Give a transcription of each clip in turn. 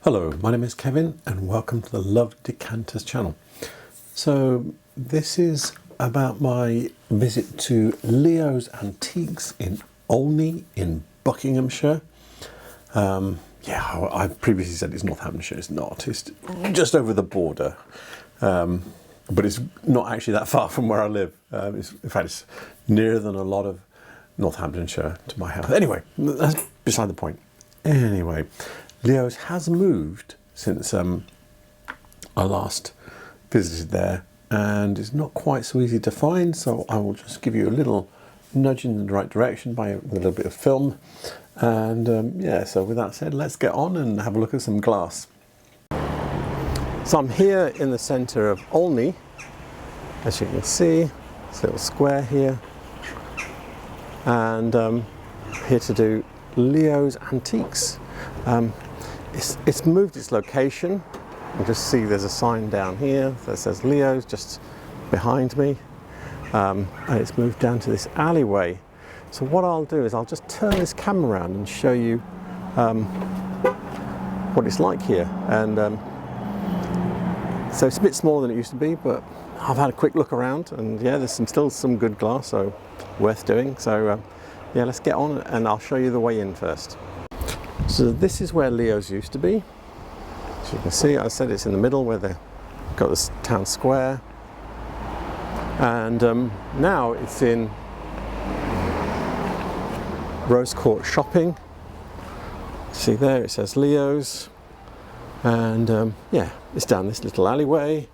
Hello, my name is Kevin and welcome to the Love Decanters channel. So this is about my visit to Leo's Antiques in Olney in Buckinghamshire. I previously said it's Northamptonshire, it's not, it's just over the border. But it's not actually that far from where I live. In fact, it's nearer than a lot of Northamptonshire to my house. Anyway, that's beside the point. Anyway, Leo's has moved since I last visited there, and it's not quite so easy to find, so I will just give you a little nudge in the right direction with a little bit of film. And so with that said, let's get on and have a look at some glass. So I'm here in the centre of Olney, as you can see, this little square here, and here to do Leo's Antiques. It's moved its location. You can just see there's a sign down here that says Leo's just behind me, and it's moved down to this alleyway. So what I'll do is I'll just turn this camera around and show you what it's like here. And so it's a bit smaller than it used to be, but I've had a quick look around, and yeah, there's still some good glass, so worth doing. So let's get on and I'll show you the way in first. So this is where Leo's used to be. As you can see, I said it's in the middle where they've got this town square. And now it's in Rose Court Shopping. See there, it says Leo's. And it's down this little alleyway.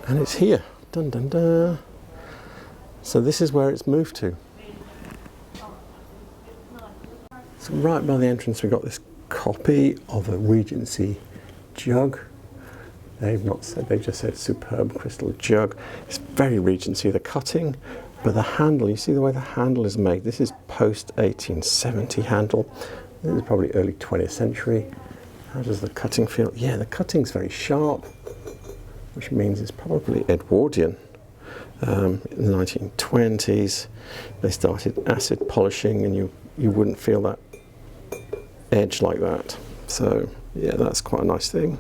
And it's here. Dun dun dun. So this is where it's moved to. So right by the entrance we've got this copy of a Regency jug. They've not said, they've just said superb crystal jug. It's very Regency, the cutting, but the handle, you see the way the handle is made. This is post 1870 handle. This is probably early 20th century. How does the cutting feel? Yeah, the cutting's very sharp, which means it's probably Edwardian. In the 1920s they started acid polishing, and you wouldn't feel that edge like that. So yeah, that's quite a nice thing.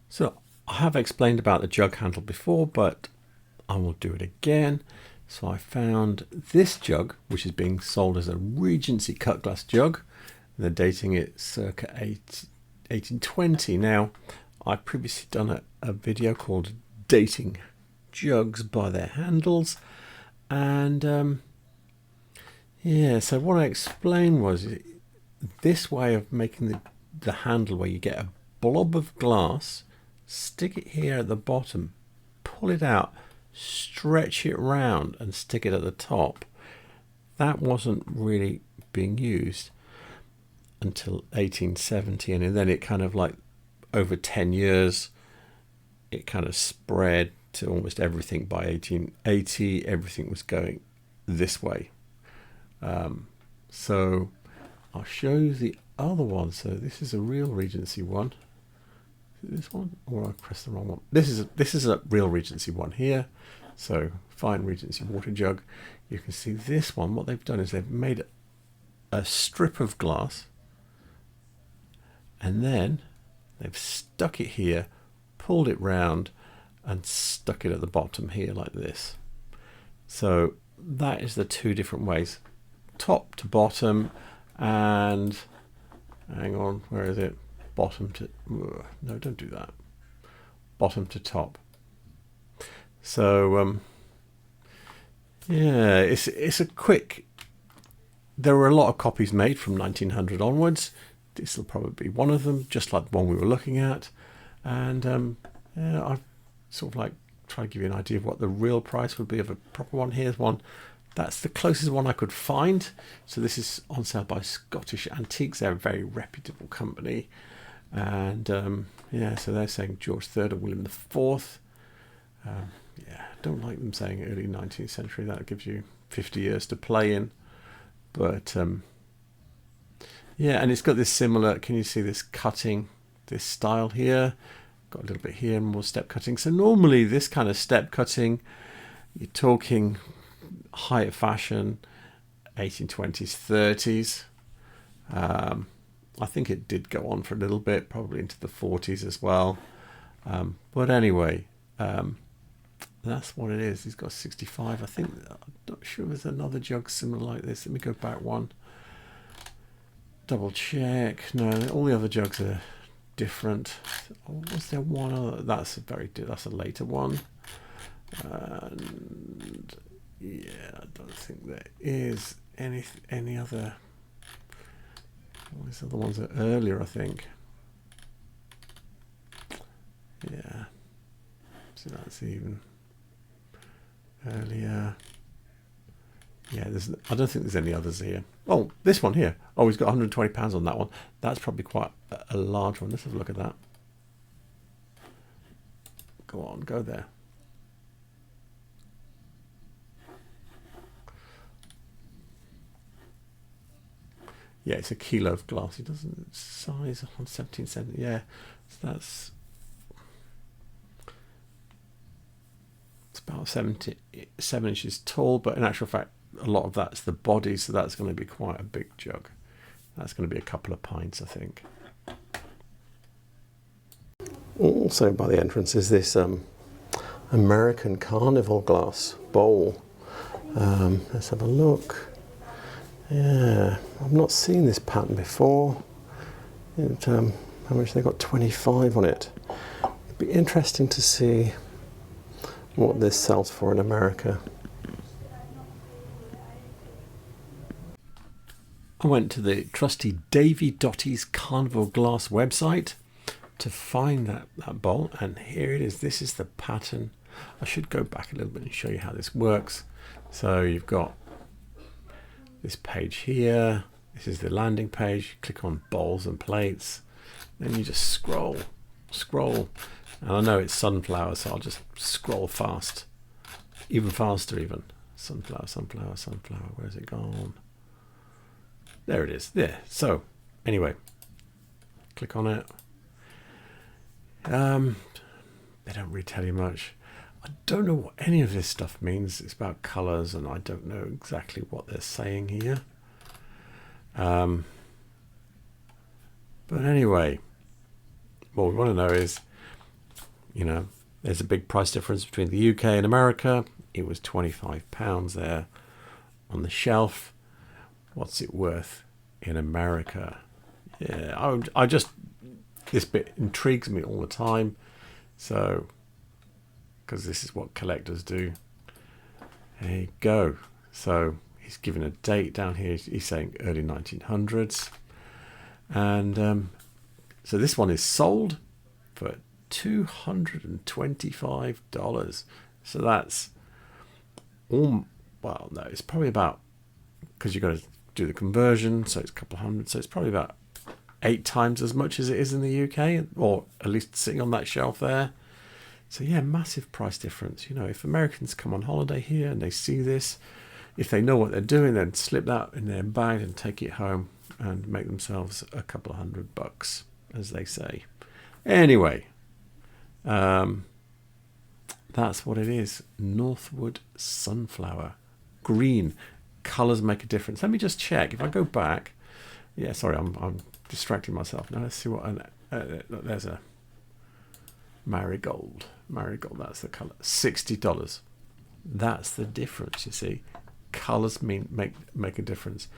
So I have explained about the jug handle before, but I will do it again. So I found this jug, which is being sold as a Regency cut glass jug. They're dating it circa 1820. Now, I've previously done a video called Dating Jugs by Their Handles, and so what I explained was this way of making the handle, where you get a blob of glass, stick it here at the bottom, pull it out, stretch it round and stick it at the top. That wasn't really being used until 1870, and then it kind of, like, over 10 years it kind of spread to almost everything. By 1880 everything was going this way. So I'll show you the other one. So this is a real Regency one. This one, or I pressed the wrong one. This is a real Regency one here. So fine Regency water jug. You can see this one, what they've done is they've made a strip of glass, and then they've stuck it here, pulled it round and stuck it at the bottom here like this. So that is the two different ways, top to bottom, and hang on, where is it? Bottom to, no, don't do that. Bottom to top. So it's a quick, there were a lot of copies made from 1900 onwards. This will probably be one of them, just like the one we were looking at. And I've sort of like try to give you an idea of what the real price would be of a proper one. Here's one. That's the closest one I could find. So this is on sale by Scottish Antiques. They're a very reputable company. And so they're saying George III or William IV. Don't like them saying early 19th century. That gives you 50 years to play in. But and it's got this similar, can you see this cutting, this style here? Got a little bit here, more step cutting. So normally this kind of step cutting, you're talking high fashion, 1820s, 30s. I think it did go on for a little bit, probably into the 40s as well. But anyway, that's what it is. He's got 65. I think, I'm not sure there's another jug similar like this. Let me go back one. Double check. No, all the other jugs are different. Oh, was there one other? That's a later one. And yeah, I don't think there is any other. All these other ones are earlier, I think. Yeah. So that's even earlier. Yeah, I don't think there's any others here. Oh, this one here. Oh, he's got 120 pounds on that one. That's probably quite a large one. Let's have a look at that. Go on, go there. Yeah, it's a kilo of glass. It doesn't size on 17 cents. Yeah, so that's about 7 inches tall, but in actual fact, a lot of that's the body, so that's going to be quite a big jug. That's going to be a couple of pints, I think. Also by the entrance is this American Carnival glass bowl. Let's have a look. Yeah, I've not seen this pattern before. How much they got? 25 on it. It'd be interesting to see what this sells for in America. I went to the trusty Davy Dottie's Carnival Glass website to find that bowl, and here it is. This is the pattern. I should go back a little bit and show you how this works. So you've got this page here. This is the landing page. Click on bowls and plates. Then you just scroll. And I know it's sunflower, so I'll just scroll fast. Even faster even. Sunflower. Where's it gone? There it is. There. So, anyway. Click on it. They don't really tell you much. I don't know what any of this stuff means. It's about colours, and I don't know exactly what they're saying here. But anyway, what we want to know is, there's a big price difference between the UK and America. It was £25 there on the shelf. What's it worth in America? Yeah, this bit intrigues me all the time. So, because this is what collectors do. There you go. So he's given a date down here. He's saying early 1900s. And so this one is sold for $225. So that's well, no, it's probably about, because you've got to do the conversion, so it's a couple of hundred, so it's probably about 8 times as much as it is in the UK, or at least sitting on that shelf there. So yeah, massive price difference. If Americans come on holiday here and they see this, if they know what they're doing, then slip that in their bag and take it home and make themselves a couple of $100, as they say. Anyway, that's what it is. Northwood sunflower. Green. Colours make a difference. Let me just check. If I go back. Yeah, sorry, I'm distracting myself. Now let's see what... look, there's a marigold. Marigold, that's the colour. $60. That's the difference, you see. Colours make a difference.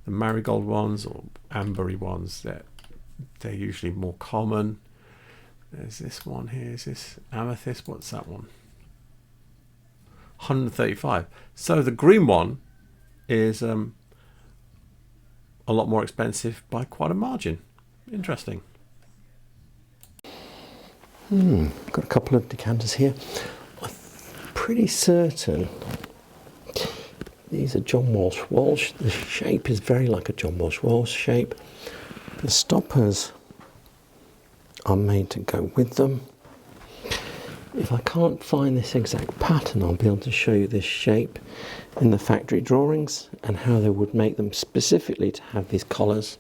The marigold ones, or ambery ones, they're usually more common. There's this one here. Is this amethyst? What's that one? 135. So the green one is a lot more expensive by quite a margin. Interesting. Got a couple of decanters here. I'm pretty certain these are John Walsh. The shape is very like a John Walsh shape. The stoppers are made to go with them. If I can't find this exact pattern, I'll be able to show you this shape in the factory drawings and how they would make them specifically to have these collars.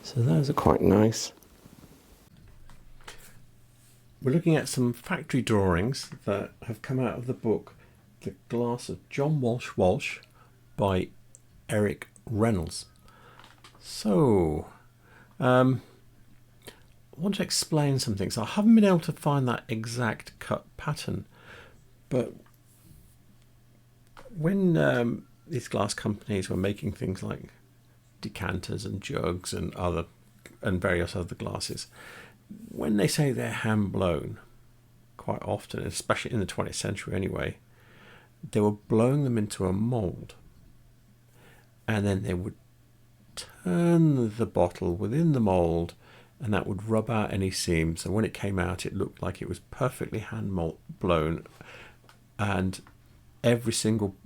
So those are quite nice. We're looking at some factory drawings that have come out of the book The Glass of John Walsh by Reynolds. So, I want to explain some things. I haven't been able to find that exact cut pattern, but when these glass companies were making things like decanters and jugs and various other glasses, when they say they're hand blown, quite often, especially in the 20th century anyway, they were blowing them into a mould, and then they would turn the bottle within the mould, and that would rub out any seams. So when it came out, it looked like it was perfectly hand blown, and every single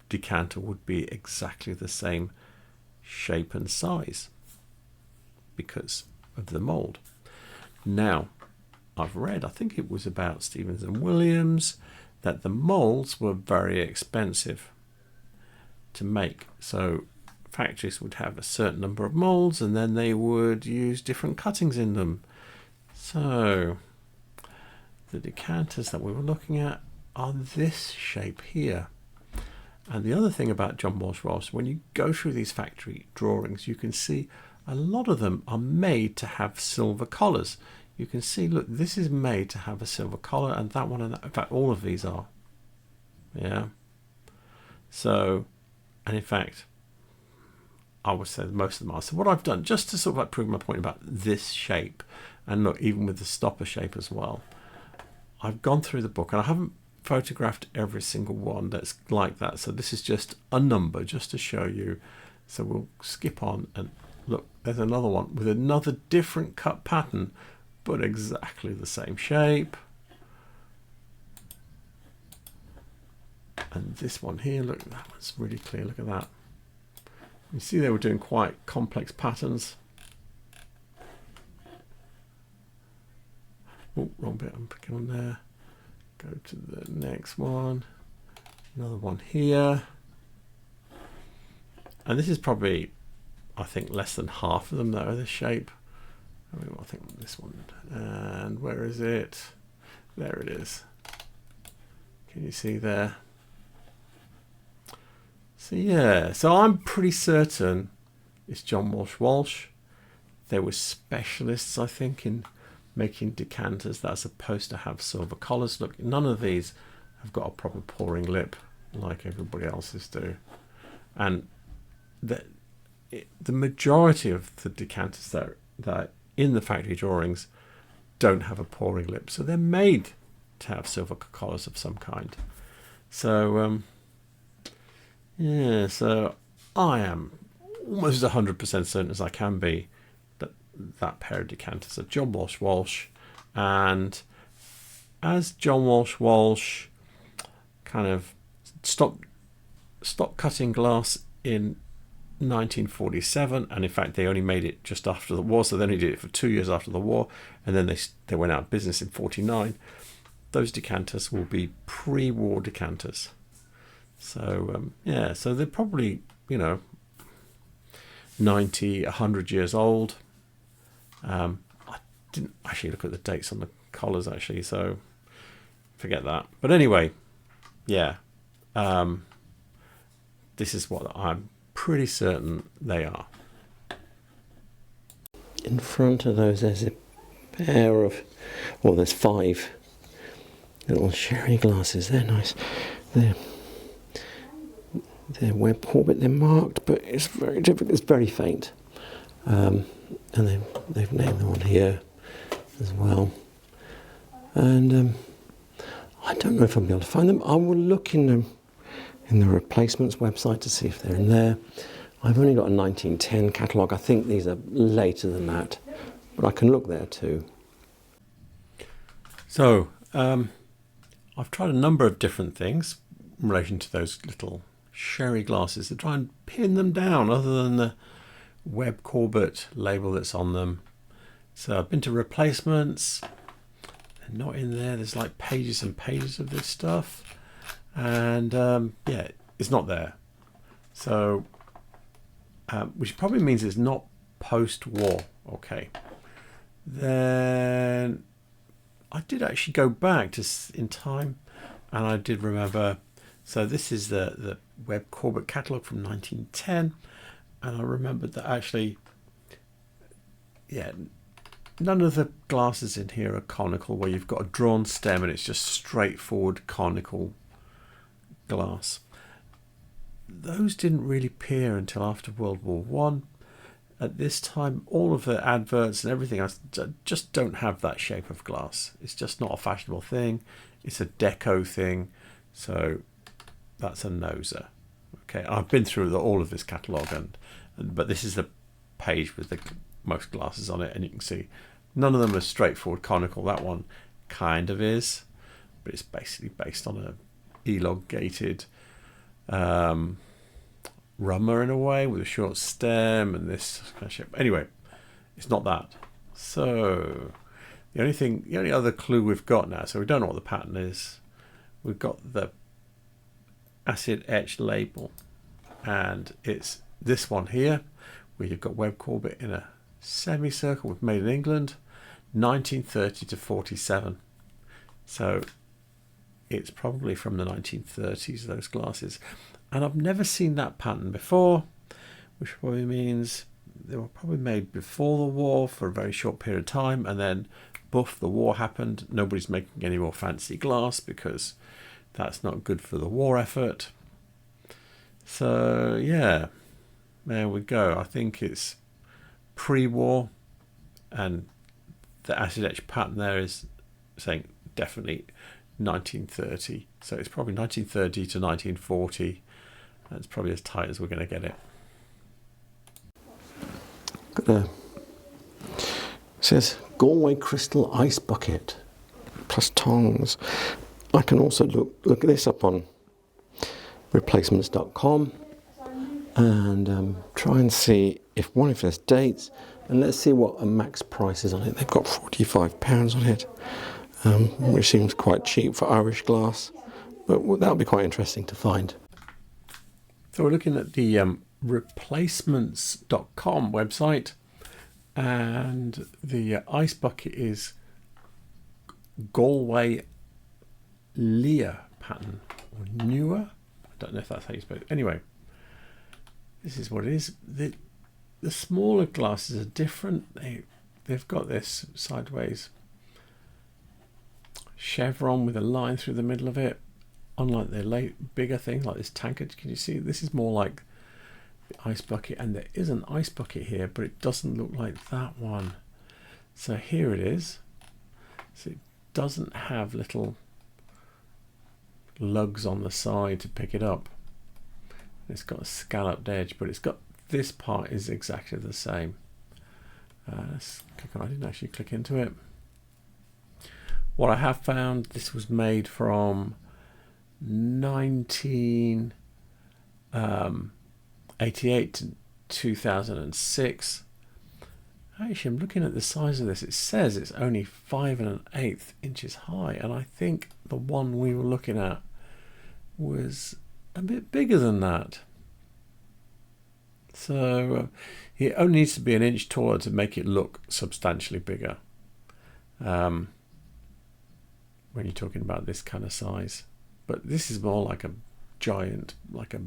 decanter would be exactly the same shape and size because of the mould. Now, I've read, I think it was about Stevens and Williams, that the moulds were very expensive to make. So factories would have a certain number of moulds, and then they would use different cuttings in them. So the decanters that we were looking at are this shape here. And the other thing about John Walsh, when you go through these factory drawings, you can see a lot of them are made to have silver collars. You can see, look, this is made to have a silver collar, and that one, and that, in fact, all of these are. Yeah. So, and in fact, I would say most of them are. So what I've done, just to sort of like prove my point about this shape, and look, even with the stopper shape as well, I've gone through the book, and I haven't photographed every single one that's like that. So this is just a number, just to show you. So we'll skip on, and look, there's another one with another different cut pattern, but exactly the same shape. And this one here, look, that one's really clear. Look at that. You see they were doing quite complex patterns. Oh, wrong bit, I'm picking on there. Go to the next one. Another one here. And this is probably, I think, less than half of them that are this shape. I think this one. And where is it? There it is. Can you see there? So yeah, so I'm pretty certain it's John Walsh. They were specialists, I think, in making decanters that are supposed to have silver collars. Look, none of these have got a proper pouring lip like everybody else's do. And the majority of the decanters that in the factory drawings don't have a pouring lip, so they're made to have silver collars of some kind. So yeah, so I am almost 100% certain as I can be that that pair of decanters are John Walsh, and as John Walsh kind of stopped cutting glass in 1947, and in fact they only made it just after the war, so they only did it for 2 years after the war, and then they went out of business in 49. Those decanters will be pre-war decanters. So yeah, so they're probably, 90, 100 years old. I didn't actually look at the dates on the collars actually, so forget that. But anyway, yeah, this is what I'm pretty certain they are. In front of those, there's a pair of, well, there's 5 little sherry glasses. They're nice. They're web orbit. They're marked, but it's very difficult. It's very faint. And they've named the one here as well. And I don't know if I'll be able to find them. I will look in the replacements website to see if they're in there. I've only got a 1910 catalogue. I think these are later than that, but I can look there too. So I've tried a number of different things in relation to those little sherry glasses to try and pin them down other than the Webb Corbett label that's on them. So I've been to replacements. They're not in there. There's like pages and pages of this stuff. And yeah, it's not there. So, which probably means it's not post-war. Okay. Then I did actually go back in time, and I did remember So this is the Webb Corbett catalogue from 1910, and I remembered that actually, yeah, none of the glasses in here are conical, where you've got a drawn stem and it's just straightforward conical glass. Those didn't really appear until after World War One. At this time, all of the adverts and everything else just don't have that shape of glass. It's just not a fashionable thing. It's a deco thing. So that's a noser. Okay, I've been through all of this catalogue, but this is the page with the most glasses on it, and you can see none of them are straightforward conical. That one kind of is, but it's basically based on a elongated rummer in a way, with a short stem and this kind of shape. Anyway, it's not that. So the only other clue we've got now, so we don't know what the pattern is. We've got the acid etched label, and it's this one here, where you've got Webb Corbett in a semicircle with Made in England, 1930 to 47. So it's probably from the 1930s, those glasses. And I've never seen that pattern before, which probably means they were probably made before the war for a very short period of time, and then boof, the war happened. Nobody's making any more fancy glass because that's not good for the war effort. So yeah, there we go. I think it's pre-war, and the acid etch pattern there is saying definitely 1930. So it's probably 1930 to 1940. That's probably as tight as we're going to get it. It says Galway crystal ice bucket plus tongs. I can also look at this up on replacements.com and try and see if there's dates, and let's see what a max price is on it. They've got £45 on it, which seems quite cheap for Irish glass, but that'll be quite interesting to find. So we're looking at the replacements.com website, and the ice bucket is Galway Lear pattern, or newer. I don't know if that's how you spell it. Anyway, this is what it is. The smaller glasses are different. They've got this sideways chevron with a line through the middle of it, unlike the bigger things like this tankard. Can you see? This is more like the ice bucket, and there is an ice bucket here, but it doesn't look like that one. So here it is. So it doesn't have little lugs on the side to pick it up. It's got a scalloped edge, but it's got this part is exactly the same. Let's click on. I didn't actually click into it. What I have found, this was made from 1988 to 2006. Actually, I'm looking at the size of this. It says it's only 5 1/8 inches high, and I think the one we were looking at was a bit bigger than that. So it only needs to be an inch taller to make it look substantially bigger when you're talking about this kind of size. But this is more like a giant, like a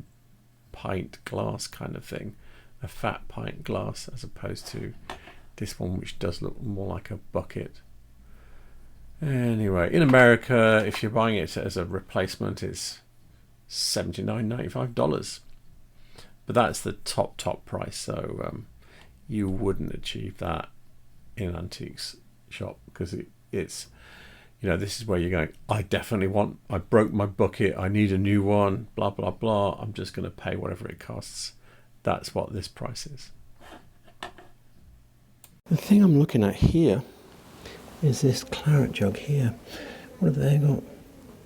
pint glass kind of thing, a fat pint glass, as opposed to this one, which does look more like a bucket. Anyway, in America, if you're buying it as a replacement, it's $79.95, but that's the top price. So you wouldn't achieve that in an antiques shop, because it's this is where you're going, I broke my bucket, I need a new one, blah blah blah, I'm just going to pay whatever it costs. That's what this price is. The thing I'm looking at here is this claret jug here. What have they got?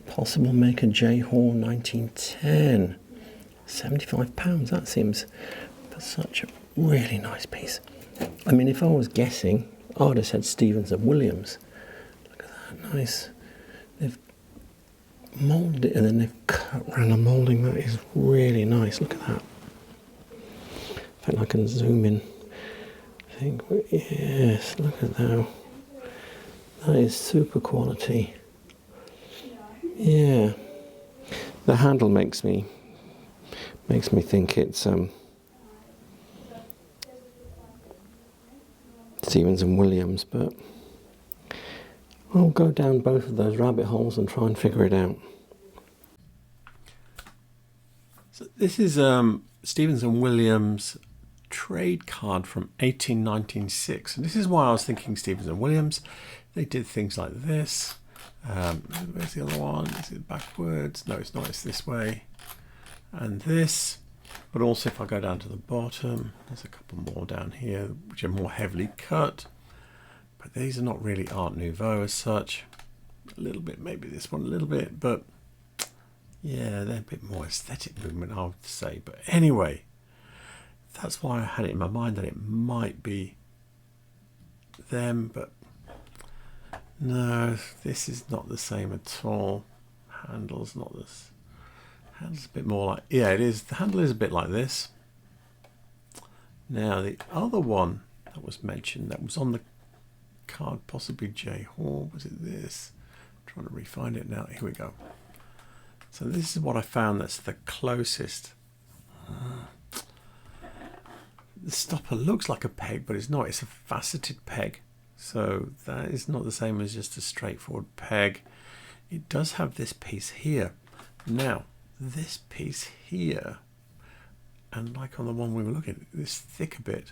Possible maker J Hall 1910. £75. That seems for such a really nice piece. I mean, if I was guessing, I would have said Stevens and Williams. Look at that, nice. They've moulded it and then they've cut around the moulding. That is really nice. Look at that. In fact, I can zoom in. Yes, look at that. That is super quality. Yeah. The handle makes me think it's Stevens and Williams, but I'll go down both of those rabbit holes and try and figure it out. So this is Stevens and Williams trade card from 1896, and this is why I was thinking Stevens and Williams. They did things like this. Where's the other one? Is it backwards? No, it's not. It's this way. And this. But also if I go down to the bottom, there's a couple more down here which are more heavily cut. But these are not really Art Nouveau as such. A little bit, maybe this one a little bit, but yeah, they're a bit more aesthetic movement, I would say. But anyway, that's why I had it in my mind that it might be them, but no, this is not the same at all. Handle's not this. Handle's a bit more like, yeah, it is. The handle is a bit like this. Now the other one that was mentioned, that was on the card, possibly J Hall, was it this? I'm trying to re-find it now. Here we go. So this is what I found that's the closest. The stopper looks like a peg, but it's not. It's a faceted peg. So that is not the same as just a straightforward peg. It does have this piece here. Now, this piece here, and like on the one we were looking at, this thicker bit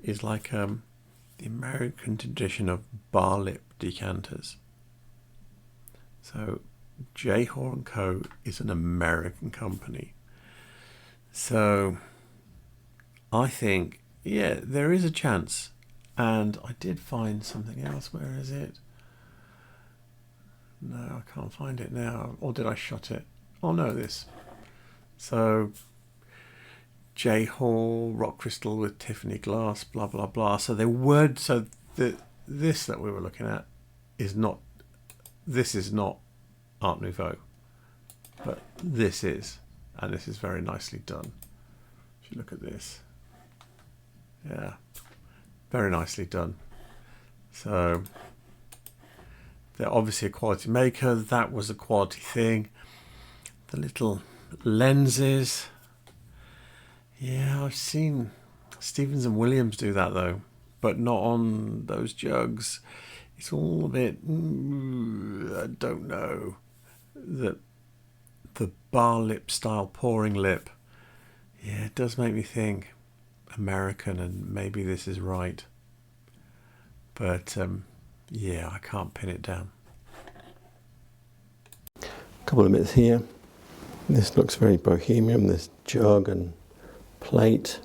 is like the American tradition of bar lip decanters. So J. Hall & Co. is an American company. So I think, yeah, there is a chance. And I did find something else. Where is it? No, I can't find it now. Or did I shot it? Oh no, this. So J. Hall, rock crystal with Tiffany glass, blah blah blah. So they were, so this that we were looking at is not. This is not Art Nouveau, but this is, and this is very nicely done. If you look at this, yeah, very nicely done. So they're obviously a quality maker. That was a quality thing. The little lenses, yeah, I've seen Stevens and Williams do that though, but not on those jugs. It's all a bit, I don't know, the bar lip style pouring lip. Yeah, it does make me think American, and maybe this is right. But yeah, I can't pin it down. A couple of bits here. This looks very bohemian, this jug and plate.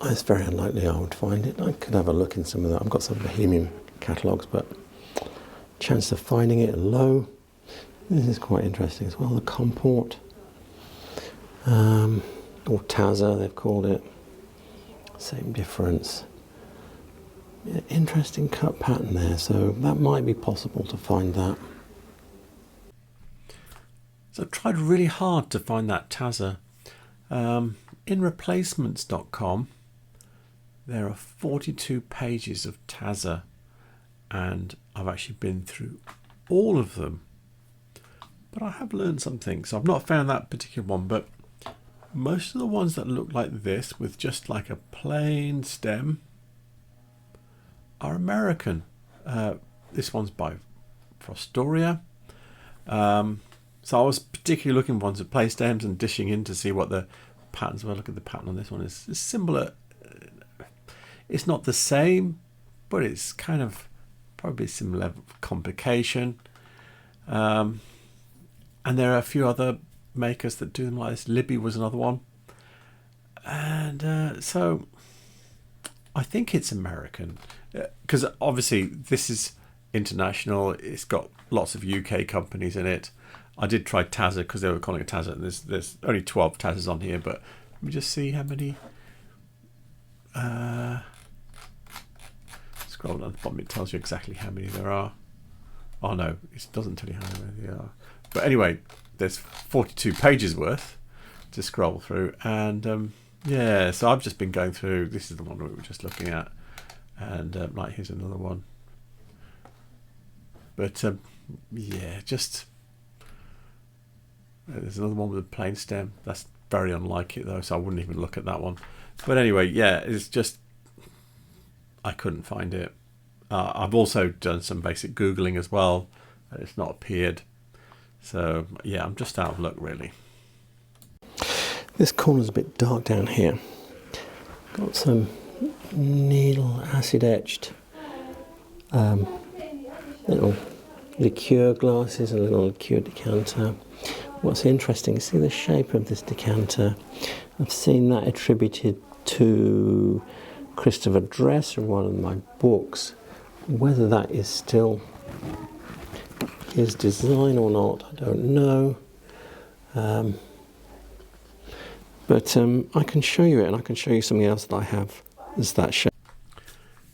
It's very unlikely I would find it. I could have a look in some of that. I've got some bohemian catalogues, but chance of finding it low. This is quite interesting as well. The comport, or Taza, they've called it. Same difference. Yeah, interesting cut pattern there, so that might be possible to find that. So I've tried really hard to find that Taza. In replacements.com, there are 42 pages of Taza, and I've actually been through all of them. But I have learned something, so I've not found that particular one, but most of the ones that look like this, with just like a plain stem, are American. This one's by Fostoria. So I was particularly looking for ones with play stems and dishing in to see what the patterns were. Look at the pattern on this one. It's similar. It's not the same, but it's kind of probably similar level of complication. And there are a few other makers that do them like this. Libby was another one. And so I think it's American, because obviously this is international. It's got lots of UK companies in it. I did try Taza because they were calling it Taza. There's only 12 Tazas on here, but let me just see how many. Scroll down the bottom, it tells you exactly how many there are. Oh no, it doesn't tell you how many there are. But anyway, there's 42 pages worth to scroll through, and yeah, so I've just been going through. This is the one we were just looking at, and like here's another one. But yeah, just There's another one with a plain stem. That's very unlike it though, so I wouldn't even look at that one. But anyway, yeah, it's just, I couldn't find it. I've also done some basic Googling as well. It's not appeared. So yeah, I'm just out of luck really. This corner's a bit dark down here. Got some needle acid etched little liqueur glasses, a little liqueur decanter. What's interesting is see the shape of this decanter. I've seen that attributed to Christopher Dresser in one of my books. Whether that is still his design or not, I don't know. But I can show you it, and I can show you something else that I have is that shape.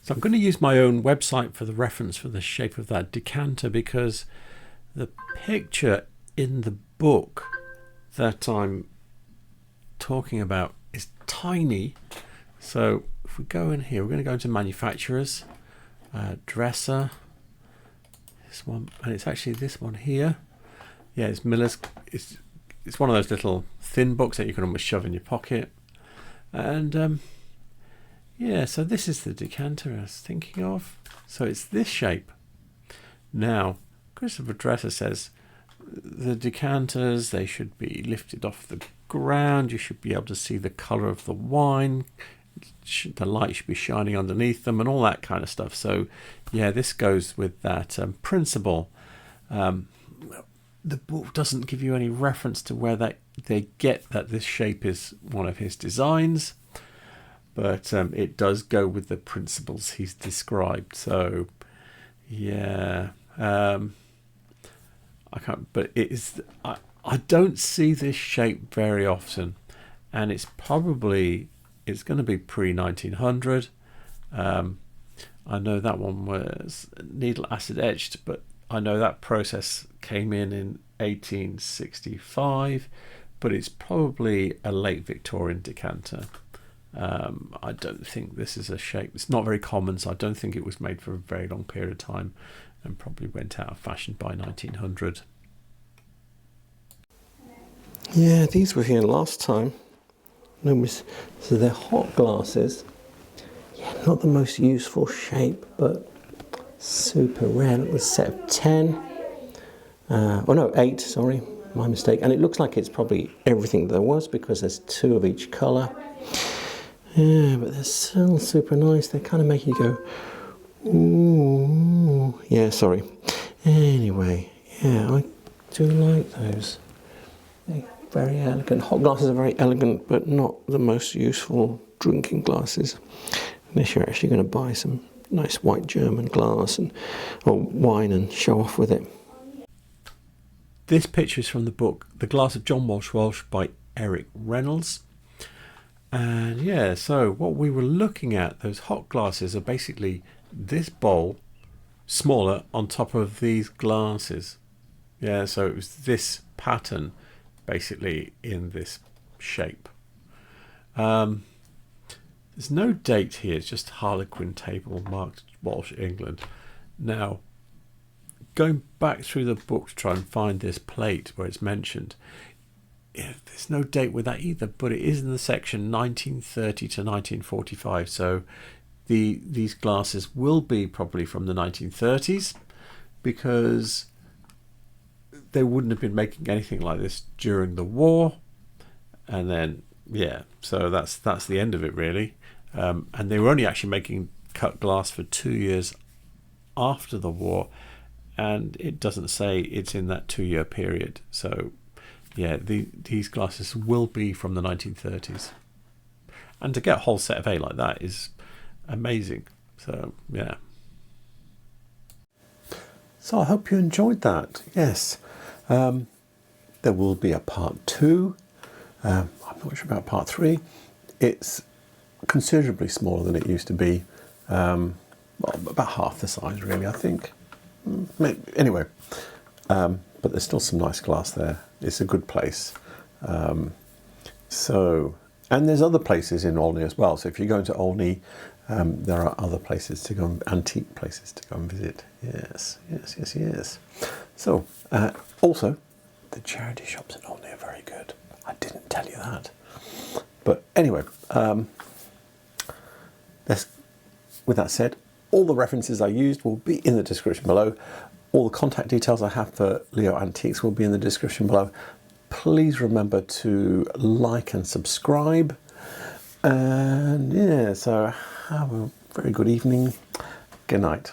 So I'm going to use my own website for the reference for the shape of that decanter, because the picture in the book that I'm talking about is tiny. So if we go in here, we're going to go into manufacturers, Dresser, this one, and it's actually this one here. Yeah, it's Miller's. It's one of those little thin books that you can almost shove in your pocket. And yeah, so this is the decanter I was thinking of. So it's this shape. Now, Christopher Dresser says the decanters, they should be lifted off the ground. You should be able to see the colour of the wine. The light should be shining underneath them and all that kind of stuff. So yeah, this goes with that principle. The book doesn't give you any reference to where they get that this shape is one of his designs, but it does go with the principles he's described. So yeah, I can't, but it is, I don't see this shape very often, and it's going to be pre-1900. I know that one was needle acid etched, but I know that process came in 1865, but it's probably a late Victorian decanter. I don't think this is a shape. It's not very common, so I don't think it was made for a very long period of time and probably went out of fashion by 1900. Yeah, these were here last time. So they're hot glasses. Yeah, not the most useful shape, but super rare. It was a set of 10. Oh no, 8, sorry, my mistake. And it looks like it's probably everything there was because there's 2 of each colour. Yeah, but they're still super nice. They kind of make you go, ooh. Yeah, sorry. Anyway, yeah, I do like those. They're very elegant. Hot glasses are very elegant, but not the most useful drinking glasses. Unless you're actually going to buy some nice white German glass or wine and show off with it. This picture is from the book The Glass of John Walsh by Eric Reynolds. And yeah, so what we were looking at, those hot glasses, are basically this bowl smaller on top of these glasses. Yeah, so it was this pattern basically in this shape. There's no date here, it's just Harlequin table marked Walsh, England. Now, going back through the book to try and find this plate where it's mentioned, yeah, there's no date with that either, but it is in the section 1930 to 1945. So these glasses will be probably from the 1930s, because they wouldn't have been making anything like this during the war. And then, yeah, so that's the end of it really. And they were only actually making cut glass for 2 years after the war, and it doesn't say it's in that 2-year period. So yeah, these glasses will be from the 1930s, and to get a whole set of 8 like that is amazing. So yeah, so I hope you enjoyed that. Yes, there will be a part 2. I'm not sure about part 3. It's considerably smaller than it used to be. Well, about half the size really, I think. Anyway, but there's still some nice glass there. It's a good place. And there's other places in Olney as well. So if you go into Olney, there are other places to go, antique places to go and visit. Yes. So also, The charity shops in Olney are very good. I didn't tell you that. But anyway, with that said, all the references I used will be in the description below. All the contact details I have for Leo Antiques will be in the description below. Please remember to like and subscribe. And yeah, so have a very good evening. Good night.